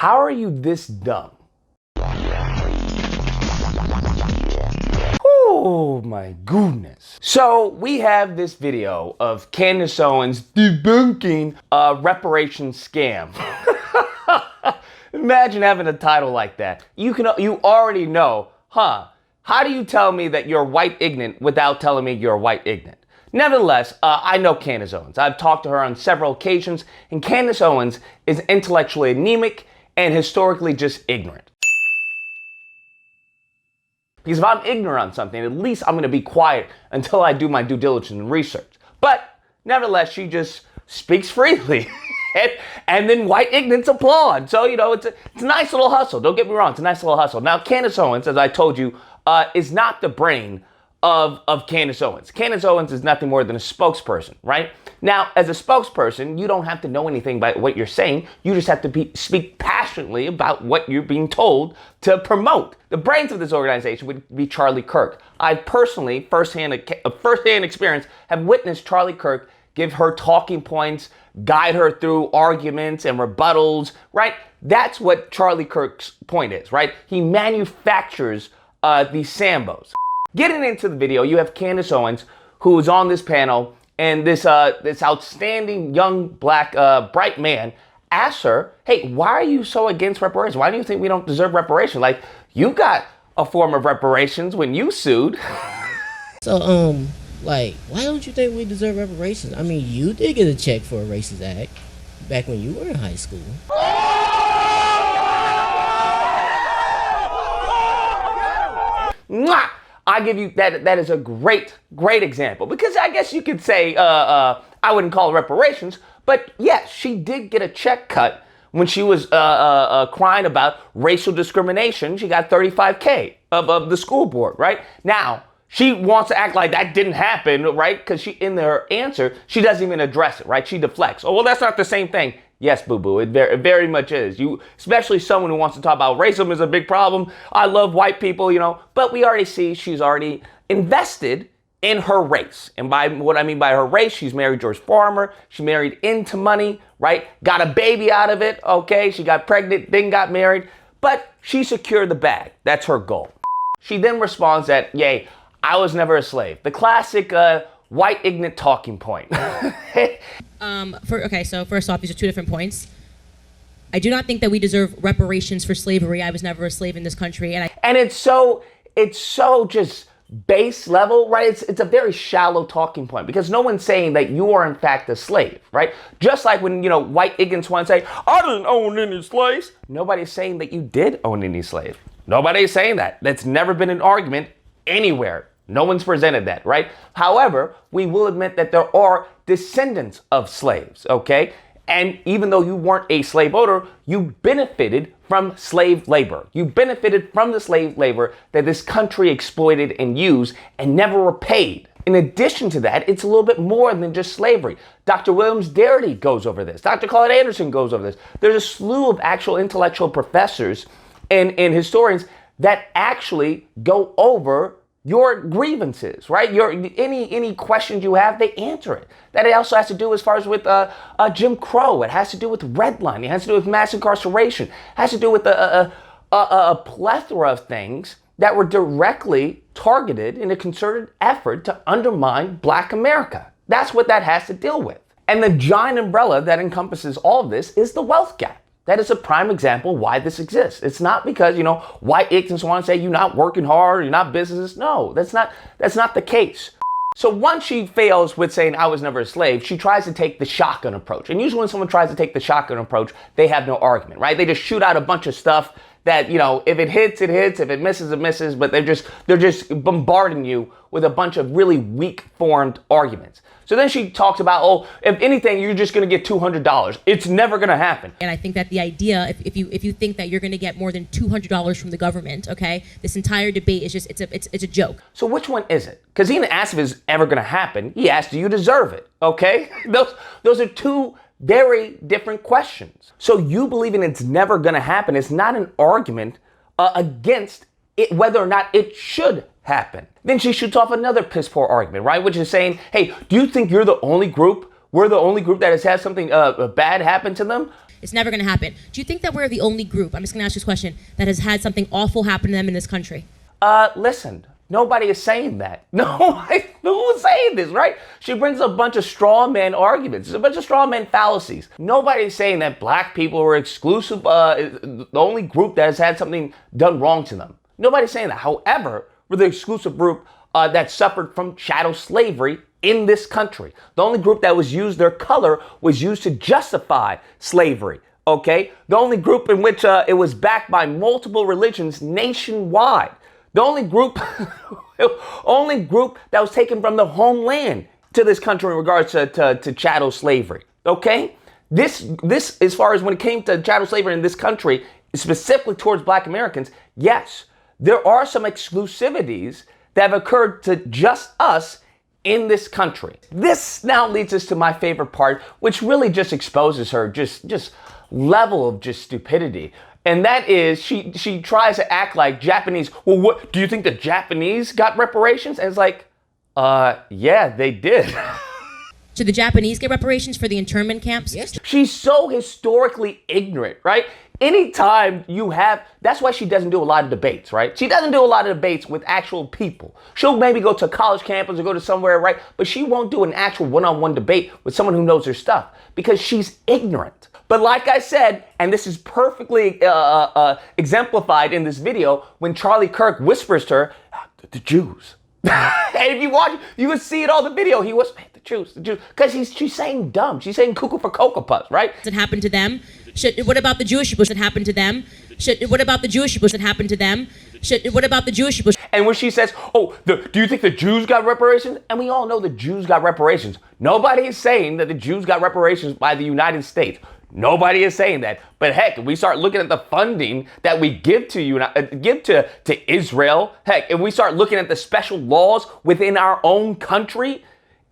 How are you this dumb? Oh my goodness. So we have this video of Candace Owens debunking a reparations scam. Imagine having a title like that. You already know, huh? How do you tell me that you're white ignorant without telling me you're white ignorant? Nevertheless, I know Candace Owens. I've talked to her on several occasions, and Candace Owens is intellectually anemic and historically just ignorant. Because if I'm ignorant on something, at least I'm going to be quiet until I do my due diligence and research. But nevertheless, she just speaks freely. And then white ignorance applaud. So, it's a nice little hustle. Don't get me wrong. It's a nice little hustle. Now, Candace Owens, as I told you, is not the brain of Candace Owens. Candace Owens is nothing more than a spokesperson, right? Now, as a spokesperson, you don't have to know anything about what you're saying. You just have to speak passionately about what you're being told to promote. The brains of this organization would be Charlie Kirk. I personally, firsthand experience, have witnessed Charlie Kirk give her talking points, guide her through arguments and rebuttals, right? That's what Charlie Kirk's point is, right? He manufactures these Sambos. Getting into the video, you have Candace Owens, who is on this panel, and this outstanding young black bright man asks her, hey, why are you so against reparations? Why do you think we don't deserve reparations? Like, you got a form of reparations when you sued. So, why don't you think we deserve reparations? I mean, you did get a check for a racist act back when you were in high school. Mwah! I give you that is a great example, because I guess you could say I wouldn't call it reparations, but yes, she did get a check cut when she was crying about racial discrimination. She got $35K of the school board, right? Now, she wants to act like that didn't happen, right? Because in her answer, she doesn't even address it, right? She deflects. Oh, well, that's not the same thing. Yes, boo-boo, it very much is. Especially someone who wants to talk about racism is a big problem. I love white people, but we already see she's already invested in her race. And by what I mean by her race, she's married George Farmer. She married into money, right? Got a baby out of it, okay? She got pregnant, then got married, but she secured the bag. That's her goal. She then responds that, yay, I was never a slave. The classic white ignorant talking point. So first off, these are two different points. I do not think that we deserve reparations for slavery. I was never a slave in this country. And it's so just base level, right? It's a very shallow talking point, because no one's saying that you are in fact a slave, right? Just like when, white ignorants want to say, I didn't own any slaves. Nobody's saying that you did own any slaves. Nobody's saying that. That's never been an argument anywhere. No one's presented that, right? However, we will admit that there are descendants of slaves, okay? And even though you weren't a slave owner, you benefited from slave labor. You benefited from the slave labor that this country exploited and used and never repaid. In addition to that, it's a little bit more than just slavery. Dr. Williams Darity goes over this. Dr. Claude Anderson goes over this. There's a slew of actual intellectual professors and historians that actually go over your grievances, right? Any questions you have, they answer it. That also has to do as far as with Jim Crow. It has to do with redlining. It has to do with mass incarceration. It has to do with a plethora of things that were directly targeted in a concerted effort to undermine Black America. That's what that has to deal with. And the giant umbrella that encompasses all of this is the wealth gap. That is a prime example why this exists. It's not because, white ignorants want to say you're not working hard, you're not businesses. No, that's not the case. So once she fails with saying I was never a slave, she tries to take the shotgun approach. And usually when someone tries to take the shotgun approach, they have no argument, right? They just shoot out a bunch of stuff that, if it hits, it hits. If it misses, it misses. But they're just bombarding you with a bunch of really weak formed arguments. So then she talks about, if anything, you're just going to get $200. It's never going to happen. And I think that the idea, if you think that you're going to get more than $200 from the government, okay, this entire debate is just, it's a joke. So which one is it? Because he didn't ask if it's ever going to happen. He asked, do you deserve it? Okay? Those are two very different questions. So you believing it's never going to happen is not an argument against it, whether or not it should happen. Then she shoots off another piss poor argument, right? Which is saying, hey, do you think we're the only group that has had something bad happen to them? It's never going to happen. Do you think that we're the only group, I'm just going to ask you this question, that has had something awful happen to them in this country? Listen, nobody is saying that. No, who's saying this, right? She brings a bunch of straw man arguments, a bunch of straw man fallacies. Nobody's saying that black people are exclusive, the only group that has had something done wrong to them. Nobody's saying that. However, we're the exclusive group that suffered from chattel slavery in this country. The only group that was used, their color was used to justify slavery. Okay? The only group in which it was backed by multiple religions nationwide. The only group that was taken from the homeland to this country in regards to chattel slavery. Okay? This, as far as when it came to chattel slavery in this country, specifically towards black Americans, yes, there are some exclusivities that have occurred to just us in this country. This now leads us to my favorite part, which really just exposes her just level of just stupidity. And that is she tries to act like Japanese. Well, what do you think the Japanese got reparations? And it's like, yeah, they did. Should the Japanese get reparations for the internment camps? Yes. She's so historically ignorant, right? Anytime you have, that's why she doesn't do a lot of debates, right? She doesn't do a lot of debates with actual people. She'll maybe go to a college campus or go to somewhere, right? But she won't do an actual one-on-one debate with someone who knows her stuff because she's ignorant. But like I said, and this is perfectly exemplified in this video, when Charlie Kirk whispers to her, the Jews. And if you watch, you would see it all the video. He was, the Jews, because she's saying dumb. She's saying cuckoo for Cocoa Puffs, right? That happened to them? What about the Jewish people that happened to them? What about the Jewish people that happened to them? What about the Jewish people? And when she says, oh, do you think the Jews got reparations? And we all know the Jews got reparations. Nobody is saying that the Jews got reparations by the United States. Nobody is saying that. But heck, if we start looking at the funding that we give to Israel, heck, if we start looking at the special laws within our own country,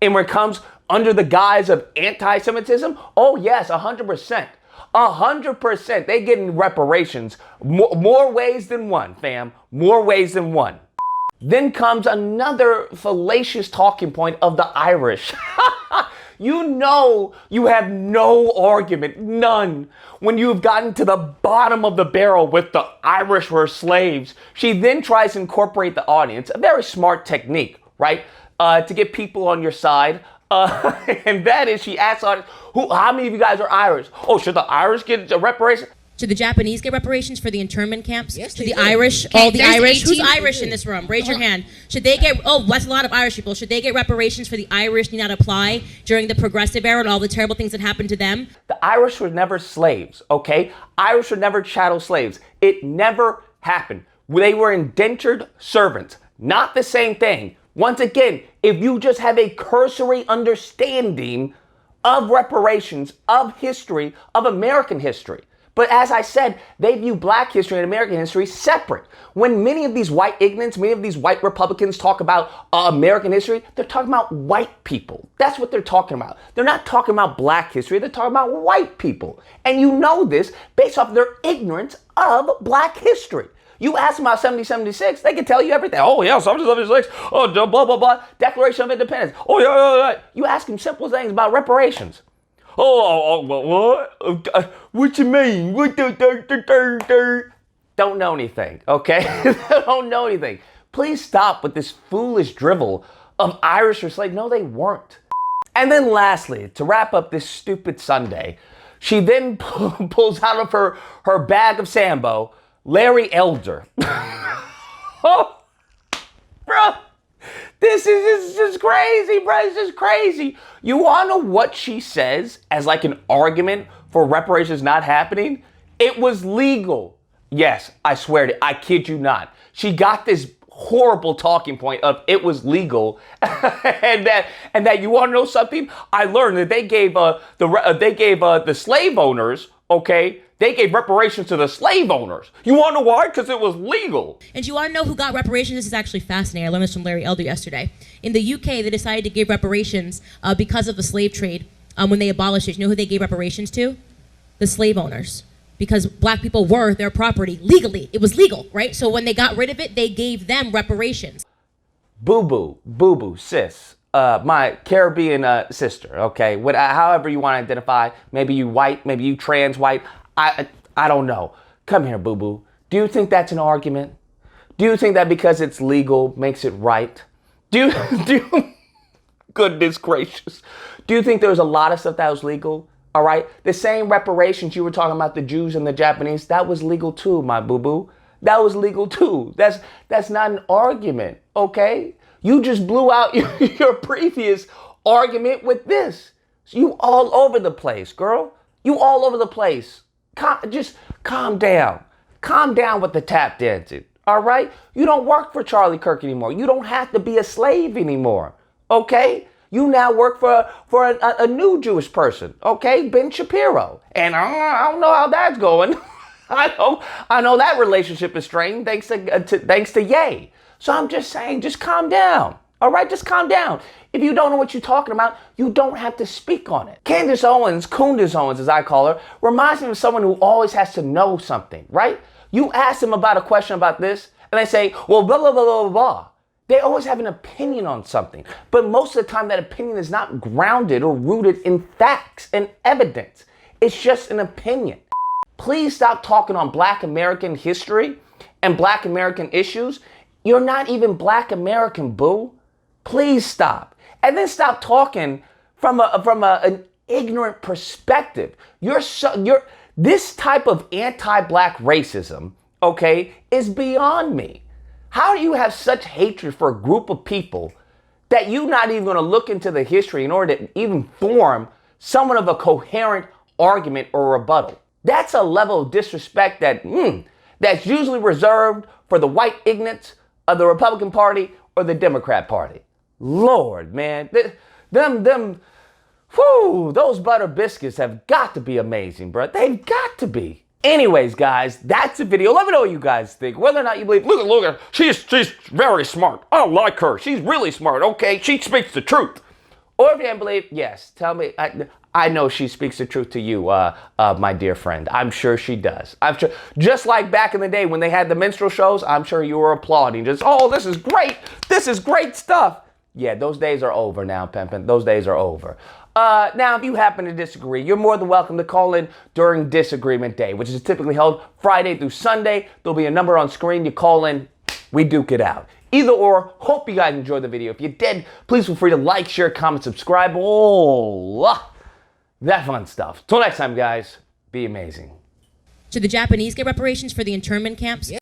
and when it comes under the guise of anti-Semitism, oh yes, 100%. 100%. They getting reparations. More ways than one, fam. More ways than one. Then comes another fallacious talking point of the Irish. You know you have no argument, none, when you've gotten to the bottom of the barrel with the Irish were slaves. She then tries to incorporate the audience, a very smart technique, right, to get people on your side. And that is, she asks audience, how many of you guys are Irish? Oh, should the Irish get a reparation? Should the Japanese get reparations for the internment camps? Yes, Should the do. Irish, Okay, all the there's Irish? 18 Who's Irish in this room? Raise your hand. Should they get, that's a lot of Irish people. Should they get reparations for the Irish need not apply during the Progressive era and all the terrible things that happened to them? The Irish were never slaves, okay? Irish were never chattel slaves. It never happened. They were indentured servants. Not the same thing. Once again, if you just have a cursory understanding of reparations, of history, of American history. But as I said, they view black history and American history separate. When many of these white ignorants, many of these white Republicans talk about American history, they're talking about white people. That's what they're talking about. They're not talking about black history, they're talking about white people. And you know this based off their ignorance of black history. You ask them about 1776, they can tell you everything. Oh yeah, 1776, oh blah, blah, blah, Declaration of Independence. Oh yeah. You ask them simple things about reparations. What? What you mean? Don't know anything, okay? Don't know anything. Please stop with this foolish drivel of Irish were slaves. No, they weren't. And then lastly, to wrap up this stupid Sunday, she then pulls out of her bag of Sambo, Larry Elder. Oh, bro. This is just crazy, bro. It's just crazy. You want to know what she says as like an argument for reparations not happening? It was legal. Yes, I swear to you, I kid you not. She got this horrible talking point of it was legal, and that you want to know something? I learned that they gave the slave owners, okay. They gave reparations to the slave owners. You want to know why? Because it was legal. And do you want to know who got reparations? This is actually fascinating. I learned this from Larry Elder yesterday. In the UK, they decided to give reparations because of the slave trade when they abolished it. You know who they gave reparations to? The slave owners. Because black people were their property legally. It was legal, right? So when they got rid of it, they gave them reparations. Boo-boo, sis. my Caribbean sister, okay? However you want to identify. Maybe you white, maybe you trans white. I don't know. Come here, boo-boo. Do you think that's an argument? Do you think that because it's legal makes it right? Do you goodness gracious. Do you think there was a lot of stuff that was legal? All right? The same reparations you were talking about, the Jews and the Japanese, that was legal too, my boo-boo. That was legal too. That's not an argument, okay? You just blew out your previous argument with this. You all over the place, girl. You all over the place. Just calm down. Calm down with the tap dancing, all right? You don't work for Charlie Kirk anymore. You don't have to be a slave anymore, okay? You now work for a new Jewish person, okay? Ben Shapiro. And I don't know how that's going. I know that relationship is strained thanks to Ye. So I'm just saying, just calm down. All right, just calm down. If you don't know what you're talking about, you don't have to speak on it. Candace Owens, Coondace Owens as I call her, reminds me of someone who always has to know something, right? You ask them about a question about this, and they say, well, blah, blah, blah, blah, blah. They always have an opinion on something. But most of the time, that opinion is not grounded or rooted in facts and evidence. It's just an opinion. Please stop talking on Black American history and Black American issues. You're not even Black American, boo. Please stop. And then stop talking from an ignorant perspective. This type of anti-Black racism, okay, is beyond me. How do you have such hatred for a group of people that you're not even going to look into the history in order to even form somewhat of a coherent argument or rebuttal? That's a level of disrespect that's usually reserved for the white ignorance of the Republican Party or the Democrat Party. Lord, man, those butter biscuits have got to be amazing, bro. They've got to be. Anyways, guys, that's the video. Let me know what you guys think. Whether or not you believe, look at her. She's very smart. I like her. She's really smart. Okay, she speaks the truth. Or if you don't believe, yes, tell me. I know she speaks the truth to you, my dear friend. I'm sure she does. I'm sure, just like back in the day when they had the minstrel shows, I'm sure you were applauding. Just, oh, this is great. This is great stuff. Yeah, those days are over now, Pimpin'. Those days are over. Now, if you happen to disagree, you're more than welcome to call in during Disagreement Day, which is typically held Friday through Sunday. There'll be a number on screen. You call in, we duke it out. Either or, hope you guys enjoyed the video. If you did, please feel free to like, share, comment, subscribe. Oh, that fun stuff. Till next time, guys, be amazing. Should the Japanese get reparations for the internment camps? Yeah.